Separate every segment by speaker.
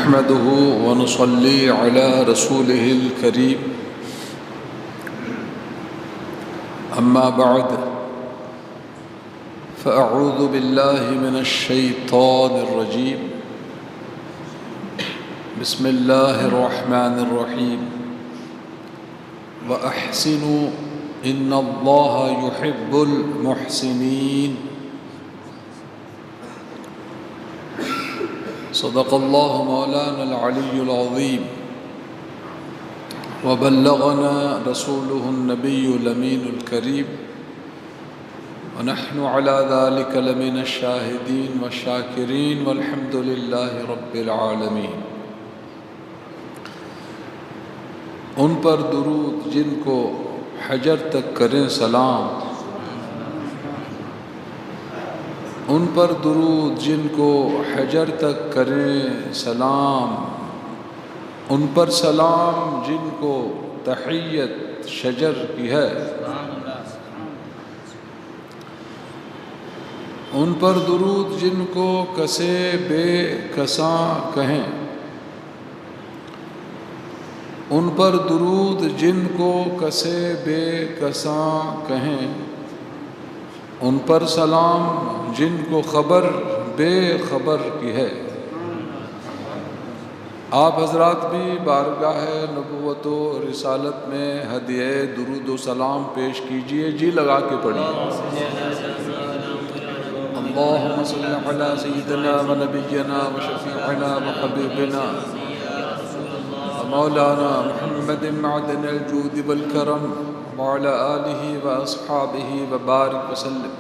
Speaker 1: نحمده ونصلي على رسوله الكريم أما بعد فأعوذ بالله من الشيطان الرجيم بسم الله الرحمن الرحيم وأحسنوا إن الله يحب المحسنين صدق الله مولانا العلي العظيم وبلغنا رسوله النبي الأمين الكريم ونحن على ذلك لمن الشاهدين والشاكرين والحمد لله رب العالمين۔ ان پر درود جن کو حجر تک کریں سلام، ان پر درود جن کو حجر تک کریں سلام، ان پر سلام جن کو تحیت شجر کی ہے، ان پر درود جن کو کسے بے کساں کہیں، ان پر درود جن کو کسے بے کساں کہیں، ان پر سلام جن کو خبر بے خبر کی ہے۔ آپ حضرات بھی بارگاہ نبوت و رسالت میں ہدیہ درود و سلام پیش کیجئے، جی لگا کے پڑھیے۔ اللہم صلی علی سیدنا و نبینا و شفیعنا و حبیبنا مولانا محمد معدن الجود والکرم وعلى آلہ و اصحابہ وبارک وسلم۔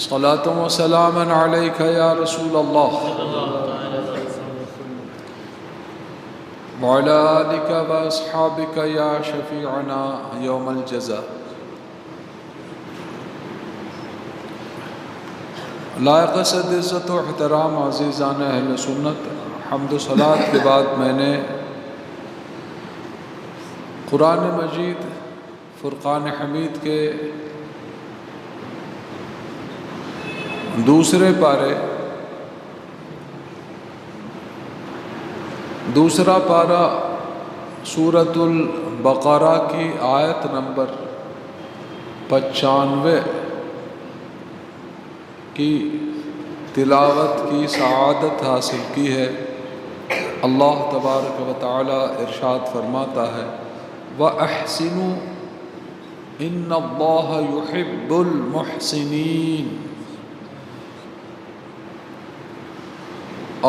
Speaker 1: صلاۃ و سلام علیک یا رسول اللہ وعلى آلک و اصحابک یا شفیعنا یوم الجزاء۔ لائق صد عزت و احترام عزیزان اہل سنت، حمد و صلوات کے بعد میں نے قرآن مجید فرقان حمید کے دوسرے پارے دوسرا پارہ سورۃ البقرہ کی آیت نمبر 95 کی تلاوت کی سعادت حاصل کی ہے۔ اللہ تبارک و تعالی ارشاد فرماتا ہے وَأَحْسِنُوا إِنَّ اللَّهَ يُحِبُّ الْمُحْسِنِينَ،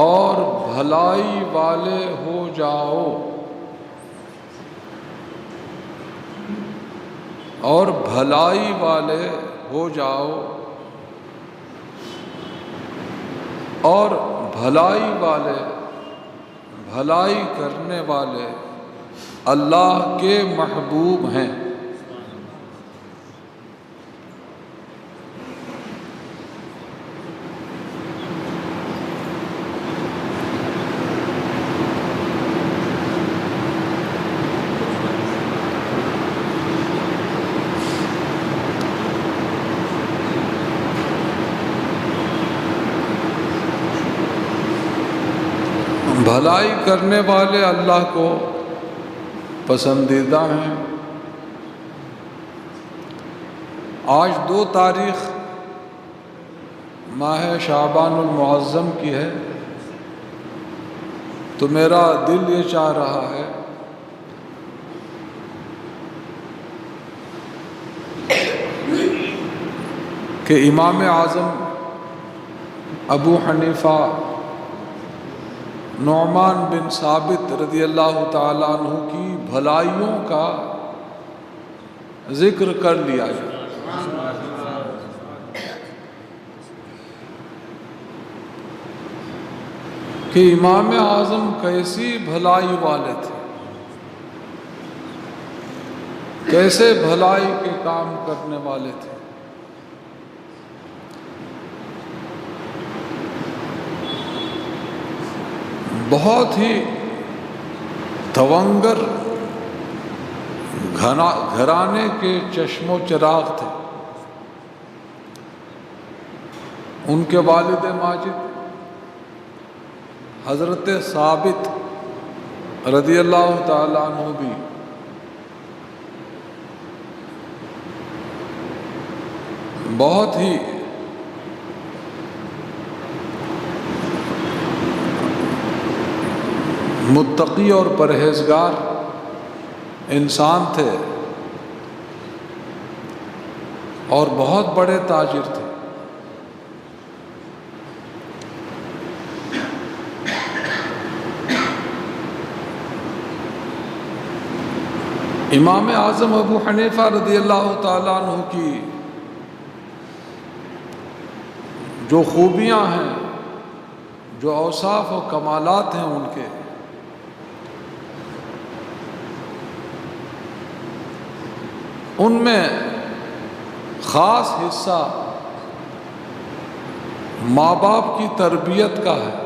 Speaker 1: اور بھلائی والے ہو جاؤ، اور بھلائی والے ہو جاؤ، اور بھلائی والے، بھلائی کرنے والے اللہ کے محبوب ہیں۔ بھلائی کرنے والے اللہ کو پسندیدہ ہیں۔ آج 2 تاریخ ماہ شعبان المعظم کی ہے، تو میرا دل یہ چاہ رہا ہے کہ امام اعظم ابو حنیفہ نعمان بن ثابت رضی اللہ تعالیٰ عنہ کی بھلائیوں کا ذکر کر لیا جائے۔ کہ امام اعظم کیسی بھلائی والے تھے، کیسے بھلائی کے کام کرنے والے تھے۔ بہت ہی تونگر گھرانے کے چشم و چراغ تھے۔ ان کے والد ماجد حضرت ثابت رضی اللہ تعالیٰ عنہ بھی بہت ہی متقی اور پرہیزگار انسان تھے اور بہت بڑے تاجر تھے۔ امام اعظم ابو حنیفہ رضی اللہ تعالیٰ عنہ کی جو خوبیاں ہیں، جو اوصاف و کمالات ہیں ان کے، ان میں خاص حصہ ماں باپ کی تربیت کا ہے۔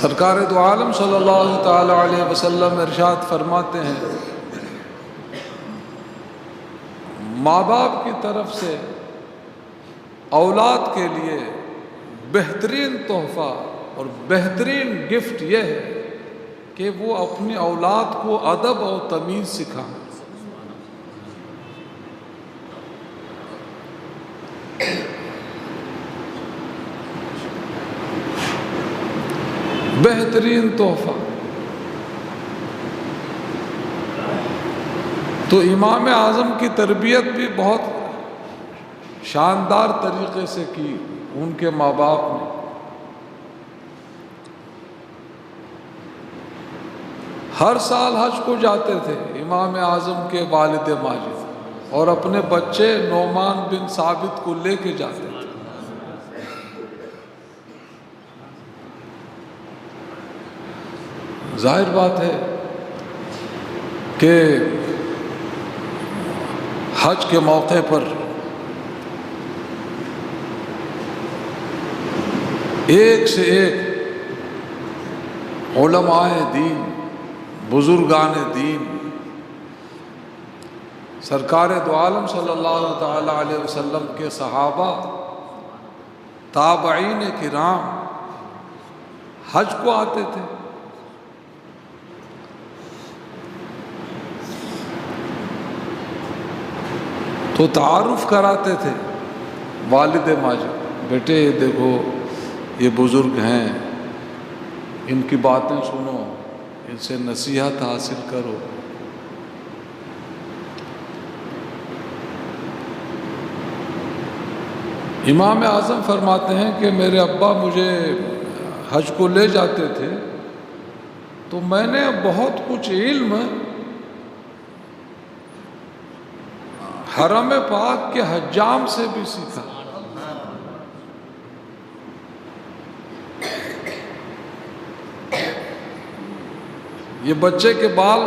Speaker 1: سرکار دو عالم صلی اللہ تعالی علیہ وسلم ارشاد فرماتے ہیں، ماں باپ کی طرف سے اولاد کے لیے بہترین تحفہ اور بہترین گفٹ یہ ہے کہ وہ اپنی اولاد کو ادب اور تمیز سکھائیں۔ بہترین تحفہ۔ تو امام اعظم کی تربیت بھی بہت شاندار طریقے سے کی ان کے ماں باپ نے۔ ہر سال حج کو جاتے تھے امام اعظم کے والد ماجد، اور اپنے بچے نعمان بن ثابت کو لے کے جاتے تھے۔ ظاہر بات ہے کہ حج کے موقع پر ایک سے ایک علماء دین، بزرگان دین، سرکار دو عالم صلی اللہ تعالی علیہ وسلم کے صحابہ، تابعین کرام حج کو آتے تھے۔ تو تعارف کراتے تھے والد ماجد، بیٹے دیکھو یہ بزرگ ہیں، ان کی باتیں سنو، ان سے نصیحت حاصل کرو۔ امام اعظم فرماتے ہیں کہ میرے ابا مجھے حج کو لے جاتے تھے تو میں نے بہت کچھ علم حرم پاک کے حجام سے بھی سیکھا۔ یہ بچے کے بال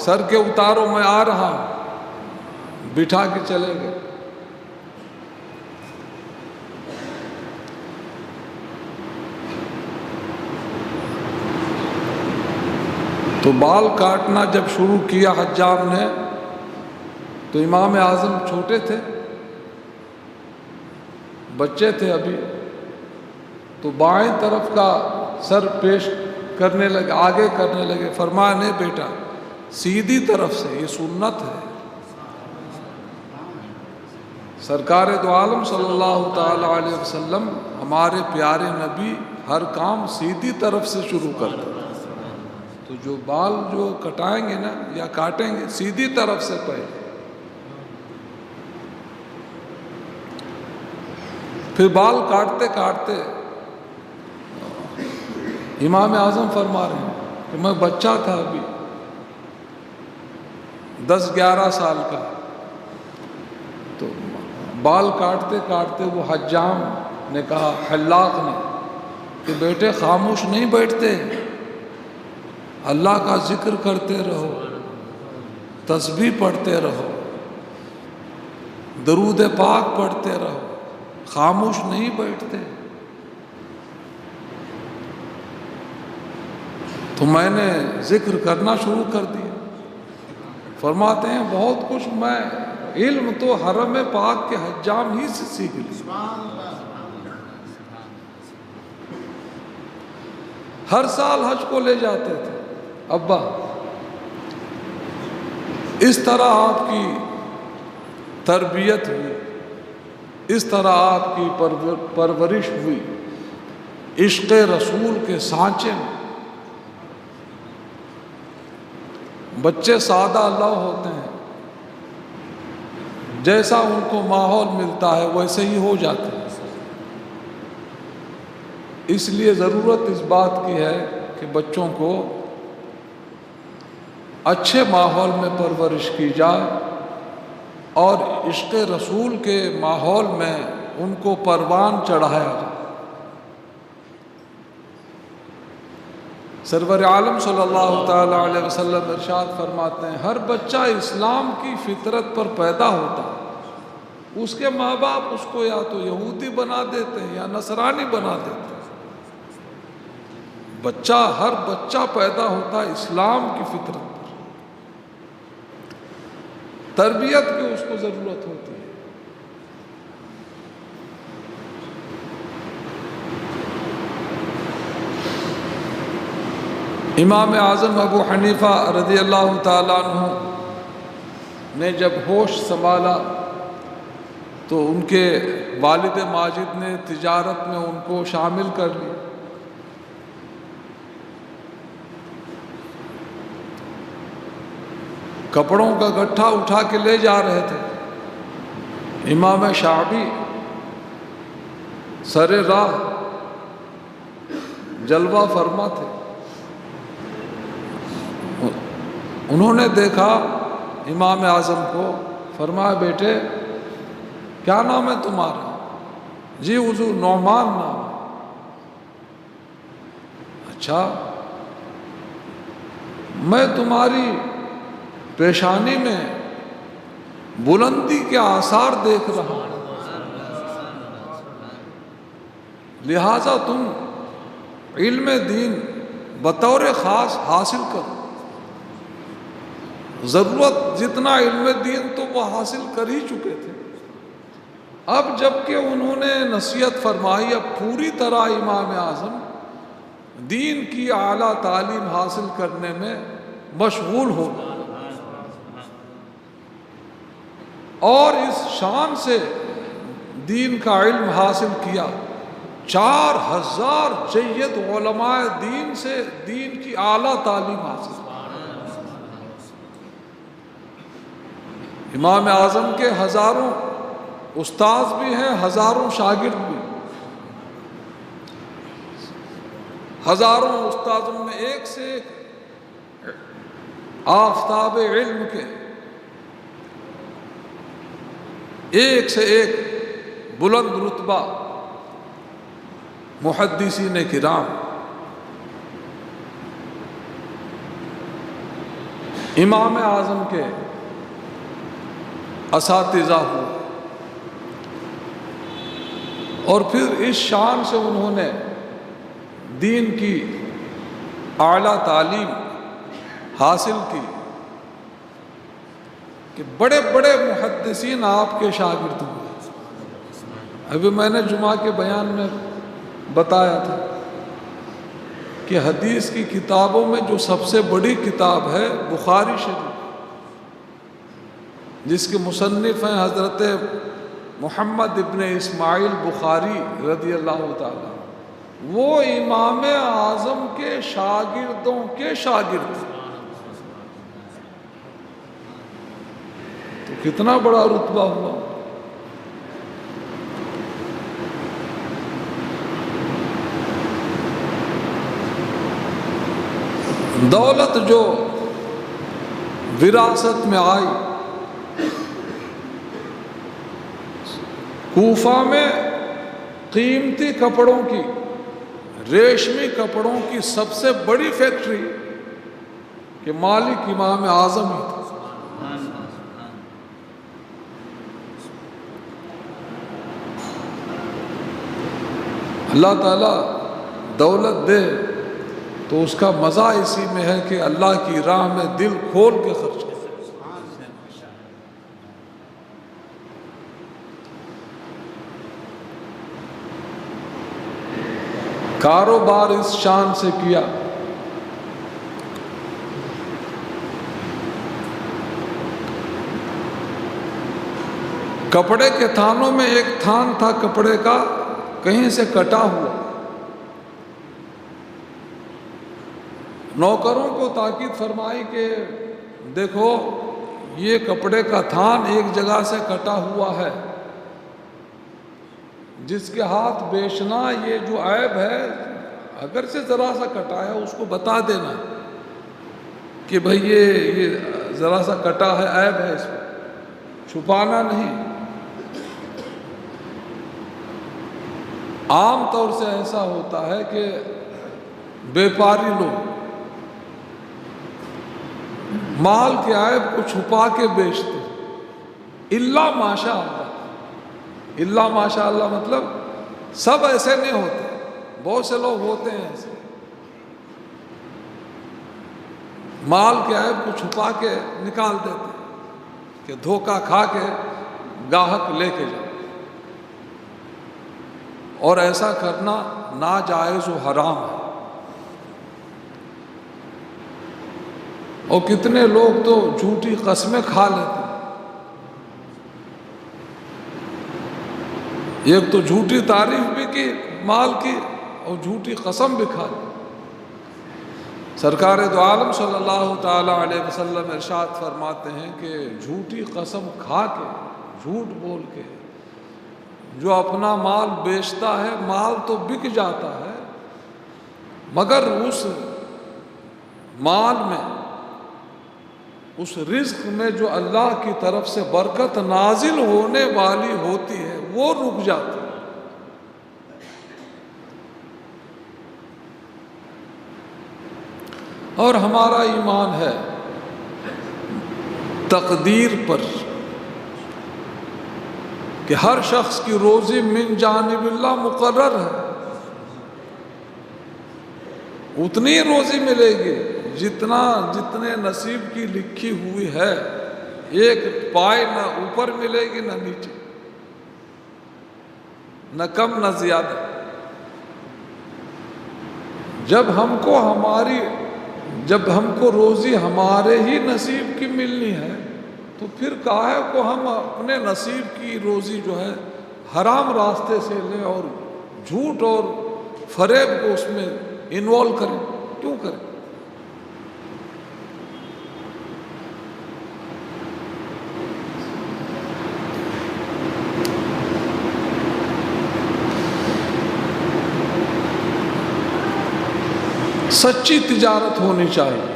Speaker 1: سر کے اتارو، میں آ رہا ہوں، بٹھا کے چلے گئے۔ تو بال کاٹنا جب شروع کیا حجام نے، تو امام اعظم چھوٹے تھے، بچے تھے ابھی، تو بائیں طرف کا سر پیش کرنے لگے، آگے کرنے لگے۔ فرمایا نہیں بیٹا، سیدھی طرف سے، یہ سنت ہے۔ سرکار دو عالم صلی اللہ تعالی علیہ وسلم، ہمارے پیارے نبی، ہر کام سیدھی طرف سے شروع کرتے ہیں۔ تو جو بال جو کٹائیں گے نا یا کاٹیں گے، سیدھی طرف سے پہلے، پھر بال کاٹتے کاٹتے امام اعظم فرما رہے ہیں کہ میں بچہ تھا ابھی 10-11 سال کا، تو بال کاٹتے کاٹتے وہ حجام نے کہا، حلاق نے، کہ بیٹے خاموش نہیں بیٹھتے، اللہ کا ذکر کرتے رہو، تسبیح پڑھتے رہو، درود پاک پڑھتے رہو، خاموش نہیں بیٹھتے۔ تو میں نے ذکر کرنا شروع کر دیا، فرماتے ہیں بہت کچھ میں علم تو حرم پاک کے حجام ہی سے سیکھ لیا، ہر سال حج کو لے جاتے تھے ابا، اس طرح آپ کی تربیت ہوئی، اس طرح آپ کی پرورش ہوئی عشق رسول کے سانچے میں۔ بچے سادہ اللہ ہوتے ہیں، جیسا ان کو ماحول ملتا ہے ویسے ہی ہو جاتے ہیں، اس لیے ضرورت اس بات کی ہے کہ بچوں کو اچھے ماحول میں پرورش کی جائے اور عشق رسول کے ماحول میں ان کو پروان چڑھایا جائے۔ سرور عالم صلی اللہ تعالیٰ علیہ وسلم ارشاد فرماتے ہیں ہر بچہ اسلام کی فطرت پر پیدا ہوتا ہے، اس کے ماں باپ اس کو یا تو یہودی بنا دیتے ہیں یا نصرانی بنا دیتے ہیں۔ ہر بچہ پیدا ہوتا ہے اسلام کی فطرت پر، تربیت کی اس کو ضرورت ہوتی ہے۔ امام اعظم ابو حنیفہ رضی اللہ تعالیٰ عنہ نے جب ہوش سنبھالا تو ان کے والد ماجد نے تجارت میں ان کو شامل کر لیا۔ کپڑوں کا گٹھا اٹھا کے لے جا رہے تھے، امام شعبی سر راہ جلوہ فرما تھے، انہوں نے دیکھا امام اعظم کو، فرمایا بیٹے کیا نام ہے تمہارا؟ جی حضور نعمان نام ہے۔ اچھا، میں تمہاری پیشانی میں بلندی کے آثار دیکھ رہا ہوں، لہذا تم علم دین بطور خاص حاصل کرو۔ ضرورت جتنا علم دین تو وہ حاصل کر ہی چکے تھے، اب جب کہ انہوں نے نصیحت فرمائی اب پوری طرح امام اعظم دین کی اعلیٰ تعلیم حاصل کرنے میں مشغول ہو گئے، اور اس شان سے دین کا علم حاصل کیا، 4000 جید علماء دین سے دین کی اعلیٰ تعلیم حاصل کی۔ امام اعظم کے ہزاروں استاذ بھی ہیں، ہزاروں شاگرد بھی، ہزاروں استاذوں میں ایک سے ایک آفتاب علم کے، ایک سے ایک بلند رتبہ محدثین کرام۔ امام اعظم کے اساتذہ ہوئے، اور پھر اس شان سے انہوں نے دین کی اعلیٰ تعلیم حاصل کی کہ بڑے بڑے محدثین آپ کے شاگرد ہوئے۔ ابھی میں نے جمعہ کے بیان میں بتایا تھا کہ حدیث کی کتابوں میں جو سب سے بڑی کتاب ہے بخاری شریف، جس کے مصنف ہیں حضرت محمد ابن اسماعیل بخاری رضی اللہ تعالیٰ، وہ امام اعظم کے شاگردوں کے شاگرد ہیں۔ تو کتنا بڑا رتبہ ہوا۔ دولت جو وراثت میں آئی، کوفہ میں قیمتی کپڑوں کی، ریشمی کپڑوں کی سب سے بڑی فیکٹری کہ مالک امام اعظم ہی تھا۔ اللہ تعالیٰ دولت دے تو اس کا مزہ اسی میں ہے کہ اللہ کی راہ میں دل کھول کے خرچ کرے۔ کاروبار اس شان سے کیا۔ کپڑے کے تھانوں میں ایک تھان تھا کپڑے کا کہیں سے کٹا ہوا، نوکروں کو تاکید فرمائی کہ دیکھو یہ کپڑے کا تھان ایک جگہ سے کٹا ہوا ہے، جس کے ہاتھ بیچنا یہ جو عیب ہے اگر سے ذرا سا کٹا ہے اس کو بتا دینا کہ بھئی یہ ذرا سا کٹا ہے، عیب ہے، اس کو چھپانا نہیں۔ عام طور سے ایسا ہوتا ہے کہ بیپاری لوگ مال کے عیب کو چھپا کے بیچتے، الا ماشاء اللہ، الا ماشاء اللہ مطلب سب ایسے نہیں ہوتے، بہت سے لوگ ہوتے ہیں ایسے، مال کے عیب کو چھپا کے نکال دیتے کہ دھوکہ کھا کے گاہک لے کے جائے، اور ایسا کرنا ناجائز و حرام ہے۔ اور کتنے لوگ تو جھوٹی قسمیں کھا لیتے ہیں، ایک تو جھوٹی تعریف بھی کی مال کی اور جھوٹی قسم بھی کھا لی۔ سرکار دو عالم صلی اللہ تعالی علیہ وسلم ارشاد فرماتے ہیں کہ جھوٹی قسم کھا کے، جھوٹ بول کے جو اپنا مال بیچتا ہے، مال تو بک جاتا ہے مگر اس مال میں، اس رزق میں جو اللہ کی طرف سے برکت نازل ہونے والی ہوتی ہے وہ رک جاتی ہے۔ اور ہمارا ایمان ہے تقدیر پر کہ ہر شخص کی روزی من جانب اللہ مقرر ہے، اتنی روزی ملے گی جتنے نصیب کی لکھی ہوئی ہے، ایک پائے نہ اوپر ملے گی نہ نیچے، نہ کم نہ زیادہ۔ جب ہم کو روزی ہمارے ہی نصیب کی ملنی ہے تو پھر کاہے کو ہم اپنے نصیب کی روزی جو ہے حرام راستے سے لیں اور جھوٹ اور فریب کو اس میں انوالو کریں، کیوں کریں؟ سچی تجارت ہونی چاہیے،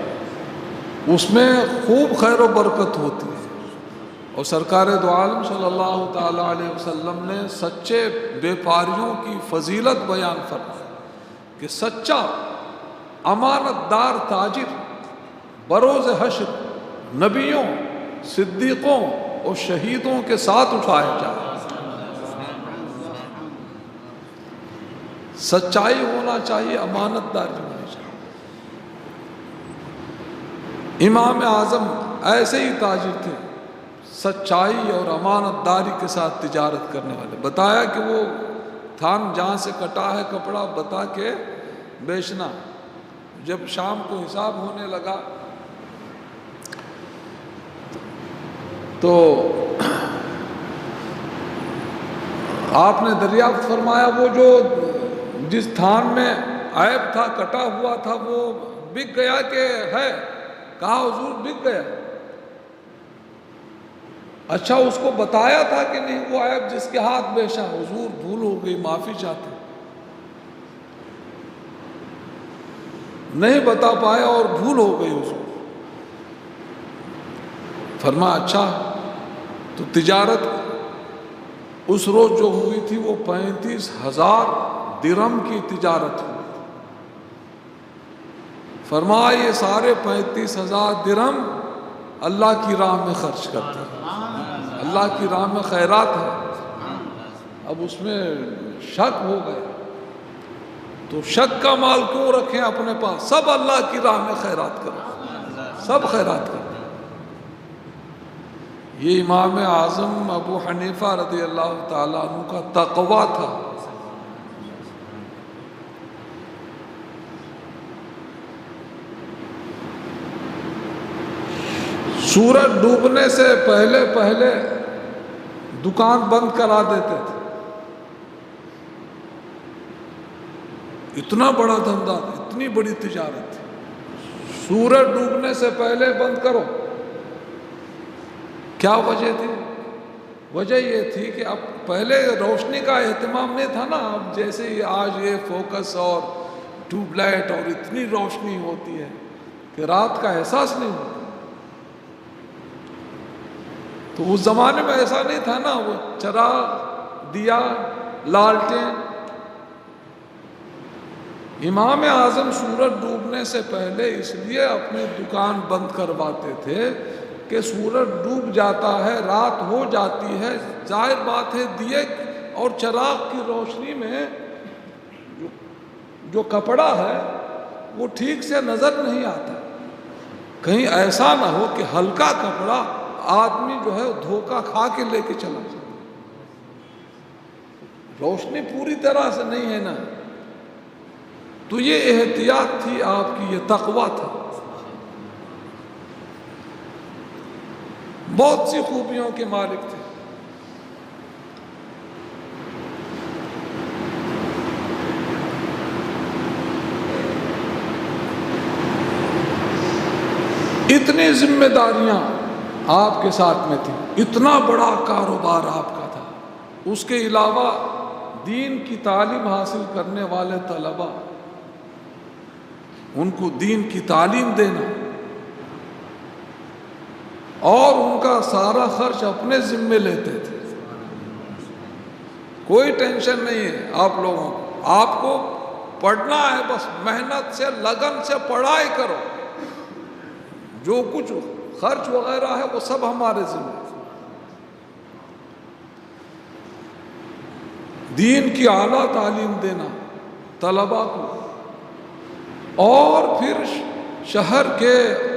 Speaker 1: اس میں خوب خیر و برکت ہوتی ہے، اور سرکار دو عالم صلی اللہ تعالی علیہ وسلم نے سچے بیپاریوں کی فضیلت بیان فرمائی کہ سچا امانت دار تاجر بروز حشر نبیوں، صدیقوں اور شہیدوں کے ساتھ اٹھایا جائے۔ سچائی ہونا چاہیے، امانت داری ہونی چاہیے۔ امام اعظم ایسے ہی تاجر تھے، سچائی اور امانت داری کے ساتھ تجارت کرنے والے۔ بتایا کہ وہ تھان جہاں سے کٹا ہے کپڑا بتا کے بیچنا۔ جب شام کو حساب ہونے لگا تو آپ نے دریافت فرمایا وہ جو جس تھان میں عیب تھا، کٹا ہوا تھا، وہ بک گیا کہ ہے؟ کہا حضور بک گیا۔ اچھا اس کو بتایا تھا کہ نہیں وہ عیب جس کے ہاتھ بیچا؟ حضور بھول ہو گئی، معافی چاہتے، نہیں بتا پایا اور بھول ہو گئی اس کو۔ فرمایا اچھا، تو تجارت اس روز جو ہوئی تھی وہ 35,000 درہم کی تجارت ہوئی۔ فرمایا یہ سارے 35,000 درہم اللہ کی راہ میں خرچ کرتے ہیں، اللہ کی راہ میں خیرات ہے۔ اب اس میں شک ہو گئے تو شک کا مال کیوں رکھیں اپنے پاس؟ سب اللہ کی راہ میں خیرات کرو، سب خیرات کرو۔ یہ امام اعظم ابو حنیفہ رضی اللہ تعالیٰ عنہ کا تقویٰ تھا سورج ڈوبنے سے پہلے پہلے دکان بند کرا دیتے تھے. اتنا بڑا دھندا، اتنی بڑی تجارت تھی. سورج ڈوبنے سے پہلے بند کرو. کیا وجہ تھی؟ وجہ یہ تھی کہ اب پہلے روشنی کا اہتمام نہیں تھا نا. اب جیسے ہی آج یہ فوکس اور ٹیوب لائٹ اور اتنی روشنی ہوتی ہے کہ رات کا احساس نہیں ہوتا. تو اس زمانے میں ایسا نہیں تھا نا. وہ چراغ، دیا، لالٹین. امام اعظم سورج ڈوبنے سے پہلے اس لیے اپنی دکان بند کرواتے تھے کہ سورج ڈوب جاتا ہے، رات ہو جاتی ہے، ظاہر بات ہے دیے اور چراغ کی روشنی میں جو کپڑا ہے وہ ٹھیک سے نظر نہیں آتا. کہیں ایسا نہ ہو کہ ہلکا کپڑا آدمی جو ہے دھوکہ کھا کے لے کے چلا جائے. روشنی پوری طرح سے نہیں ہے نا. تو یہ احتیاط تھی آپ کی، یہ تقویٰ تھا. بہت سی خوبیوں کے مالک تھے. اتنی ذمہ داریاں آپ کے ساتھ میں تھیں. اتنا بڑا کاروبار آپ کا تھا. اس کے علاوہ دین کی تعلیم حاصل کرنے والے طلباء، ان کو دین کی تعلیم دینا اور ان کا سارا خرچ اپنے ذمے لیتے تھے. کوئی ٹینشن نہیں ہے آپ لوگوں کو. آپ کو پڑھنا ہے، بس محنت سے لگن سے پڑھائی کرو. جو کچھ خرچ وغیرہ ہے وہ سب ہمارے ذمہ. دین کی اعلیٰ تعلیم دینا طلباء کو، اور پھر شہر کے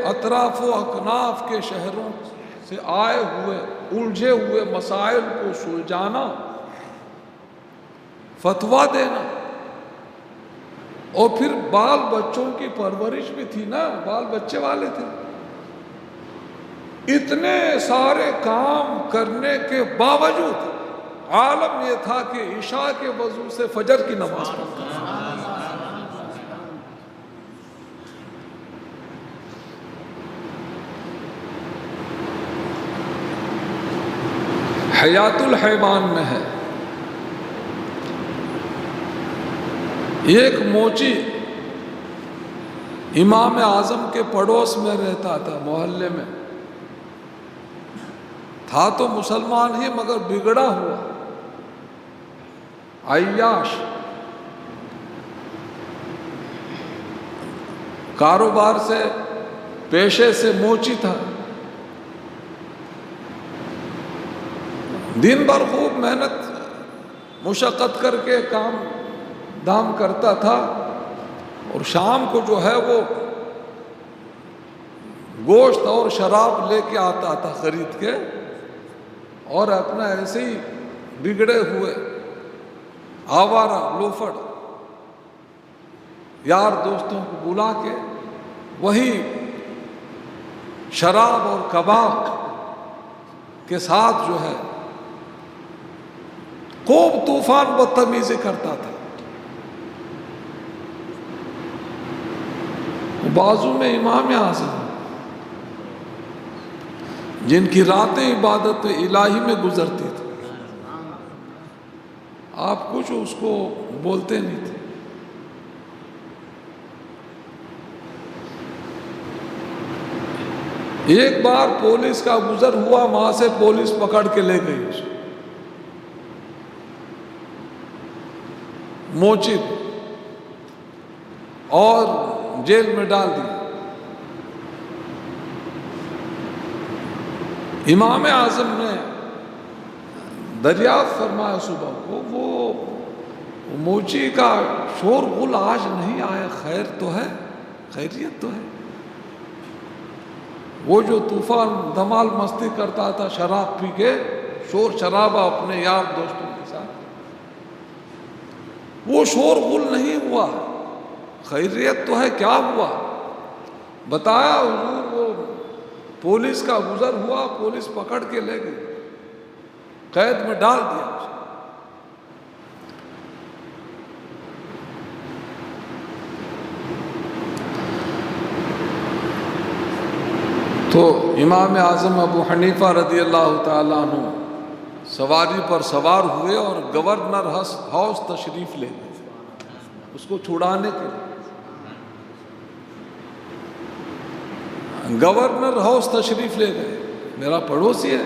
Speaker 1: اطراف و اکناف کے شہروں سے آئے ہوئے الجھے ہوئے مسائل کو سلجھانا، فتویٰ دینا. اور پھر بال بچوں کی پرورش بھی تھی نا، بال بچے والے تھے. اتنے سارے کام کرنے کے باوجود عالم یہ تھا کہ عشاء کے وضو سے فجر کی نماز پڑھتا تھا. حیات الحیوان میں ہے، ایک موچی امام اعظم کے پڑوس میں رہتا تھا، محلے میں تھا. تو مسلمان ہی مگر بگڑا ہوا، عیاش، کاروبار سے پیشے سے موچی تھا. دن بھر خوب محنت مشقت کر کے کام دام کرتا تھا، اور شام کو جو ہے وہ گوشت اور شراب لے کے آتا تھا خرید کے، اور اپنا ایسے ہی بگڑے ہوئے آوارہ لوفڑ یار دوستوں کو بلا کے وہی شراب اور کباب کے ساتھ جو ہے خوب طوفان بدتمیزی کرتا تھا. بازو میں امام اعظم جن کی راتیں عبادت الہی میں گزرتی تھی، آپ کچھ اس کو بولتے نہیں تھے. ایک بار پولیس کا گزر ہوا، وہاں سے پولیس پکڑ کے لے گئی اس کو، موچی اور جیل میں ڈال دی. امام اعظم نے دریافت فرمایا صبح کو، وہ موچی کا شور غل آج نہیں آیا، خیر تو ہے، خیریت تو ہے. وہ جو طوفان دھمال مستی کرتا تھا شراب پی کے، شور شرابہ اپنے یار دوستوں کے ساتھ، وہ شور غل نہیں ہوا، خیریت تو ہے، کیا ہوا؟ بتایا حضور وہ پولیس کا گزر ہوا، پولیس پکڑ کے لے گئی، قید میں ڈال دیا اسے۔ تو امام اعظم ابو حنیفہ رضی اللہ تعالیٰ عنہ سواری پر سوار ہوئے اور گورنر ہاؤس تشریف لے گئے اس کو چھڑانے کے لیے۔ گورنر ہاؤس تشریف لے گئے، میرا پڑوسی ہے،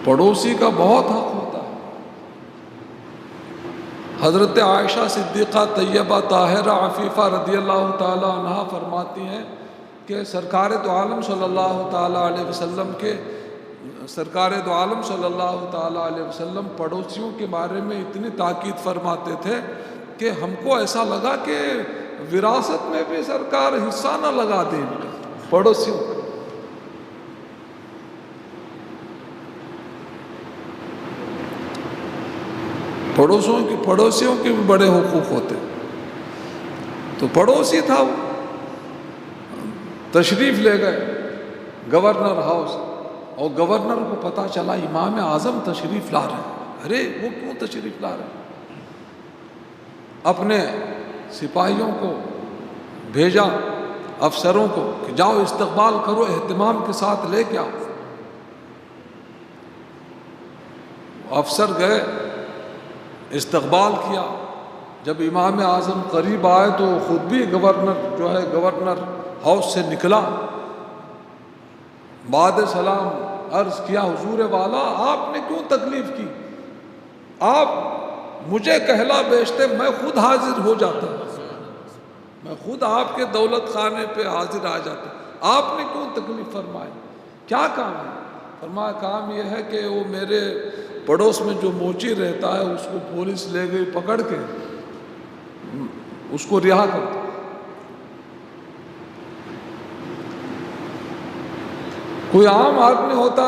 Speaker 1: پڑوسی کا بہت حق ہوتا ہے۔ حضرت عائشہ صدیقہ طیبہ طاہرہ عفیفہ رضی اللہ تعالی عنہا فرماتی ہیں کہ سرکار دو عالم صلی اللہ تعالی علیہ وسلم پڑوسیوں کے بارے میں اتنی تاکید فرماتے تھے کہ ہم کو ایسا لگا کہ وراثت میں بھی سرکار حصہ نہ لگا دیں ان کا، پڑوسیوں کا۔ پڑوسیوں کے بھی بڑے حقوق ہوتے، تو پڑوسی تھا وہ، تشریف لے گئے گورنر ہاؤس، اور گورنر کو پتا چلا امام اعظم تشریف لا رہے ہیں۔ ارے وہ کیوں تشریف لا رہے ہیں؟ اپنے سپاہیوں کو بھیجا، افسروں کو کہ جاؤ استقبال کرو، اہتمام کے ساتھ لے کے آؤ۔ افسر گئے، استقبال کیا۔ جب امام اعظم قریب آئے تو خود بھی گورنر ہاؤس سے نکلا، بعد سلام عرض کیا، حضور والا آپ نے کیوں تکلیف کی؟ آپ مجھے کہلا بیچتے، میں خود حاضر ہو جاتا، میں خود آپ کے دولت خانے پہ حاضر آ جاتا، آپ نے کیوں تکلیف فرمائی؟ کیا کام ہے؟ فرمایا کام یہ ہے کہ وہ میرے پڑوس میں جو موچی رہتا ہے اس کو پولیس لے گئی پکڑ کے، اس کو رہا کر دو۔ کوئی عام آدمی ہوتا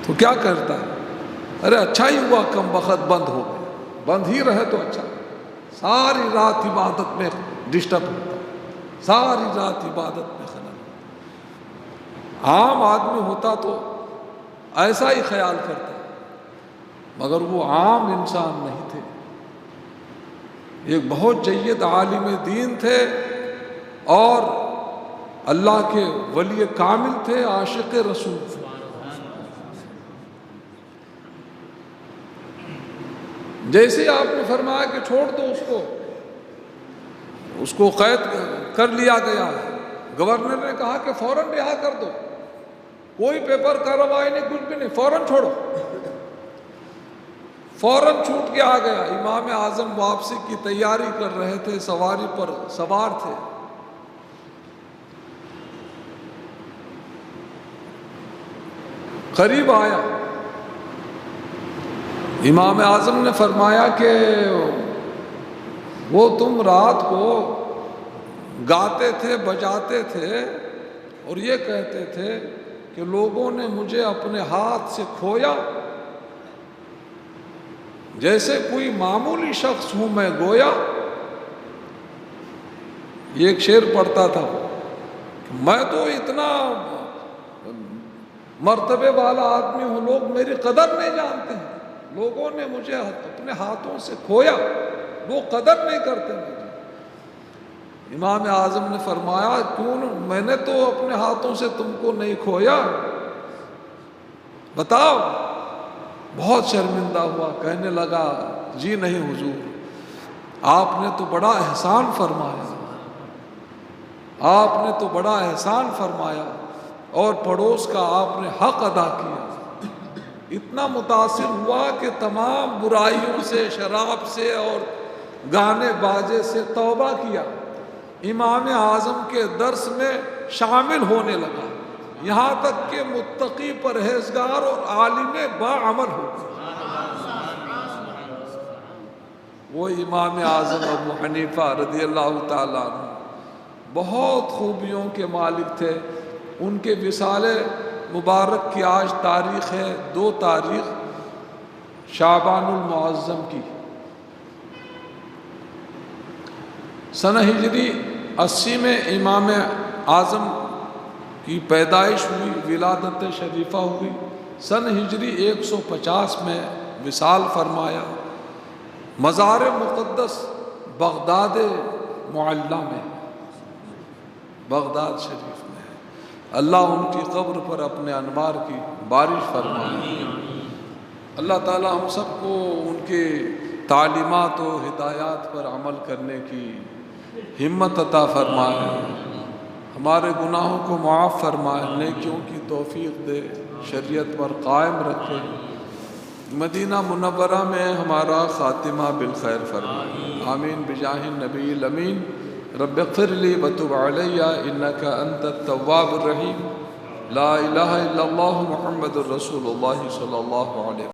Speaker 1: تو کیا کرتا ہے؟ ارے اچھا ہی ہوا کم بخت بند ہو گیا، بند ہی رہے تو اچھا، ساری رات عبادت میں ڈسٹرب ہوتا، ساری رات عبادت میں خلل۔ عام آدمی ہوتا تو ایسا ہی خیال کرتا، مگر وہ عام انسان نہیں تھے، ایک بہت جید عالم دین تھے اور اللہ کے ولی کامل تھے، عاشق رسول تھے۔ جیسے آپ نے فرمایا کہ چھوڑ دو اس کو قید کر لیا گیا ہے، گورنر نے کہا کہ فوراً رہا کر دو، کوئی پیپر کارروائی نہیں، کچھ بھی نہیں، فوراً چھوڑو۔ فوراً چھوٹ کے آ گیا۔ امام اعظم واپسی کی تیاری کر رہے تھے، سواری پر سوار تھے، قریب آیا، امام اعظم نے فرمایا کہ وہ تم رات کو گاتے تھے، بجاتے تھے اور یہ کہتے تھے کہ لوگوں نے مجھے اپنے ہاتھ سے کھویا، جیسے کوئی معمولی شخص ہوں میں گویا۔ یہ ایک شعر پڑھتا تھا، میں تو اتنا مرتبے والا آدمی ہوں، لوگ میری قدر نہیں جانتے ہیں، لوگوں نے مجھے اپنے ہاتھوں سے کھویا، وہ قدر نہیں کرتے مجھے۔ امام اعظم نے فرمایا کیوں؟ میں نے تو اپنے ہاتھوں سے تم کو نہیں کھویا، بتاؤ۔ بہت شرمندہ ہوا، کہنے لگا جی نہیں حضور، آپ نے تو بڑا احسان فرمایا، آپ نے تو بڑا احسان فرمایا اور پڑوس کا آپ نے حق ادا کیا۔ اتنا متاثر ہوا کہ تمام برائیوں سے، شراب سے اور گانے باجے سے توبہ کیا، امام اعظم کے درس میں شامل ہونے لگا، یہاں تک کہ متقی پرہیزگار اور عالم باعمل ہو گیا۔ وہ امام اعظم ابو حنیفہ رضی اللہ تعالیٰ عنہ بہت خوبیوں کے مالک تھے۔ ان کے وصال مبارک کی آج تاریخ ہے 2 تاریخ شعبان المعظم کی۔ سنہ ہجری 80 میں امام اعظم کی پیدائش ہوئی، ولادت شریفہ ہوئی۔ سن ہجری 150 میں وصال فرمایا۔ مزار مقدس بغداد معلی میں، بغداد شریف میں ہے۔ اللہ ان کی قبر پر اپنے انوار کی بارش فرمائے۔ اللہ تعالی ہم سب کو ان کے تعلیمات و ہدایات پر عمل کرنے کی ہمت عطا فرمائے، ہمارے گناہوں کو معاف فرمائے، نیکیوں کی توفیق دے، شریعت پر قائم رکھے، مدینہ منورہ میں ہمارا خاتمہ بالخیر فرمائے، آمین بجاہ النبی الامین۔ رب اغفر لی وتب علی انک انت التواب الرحیم، لا الہ الا اللہ محمد الرسول اللہ صلی اللہ علیہ وسلم۔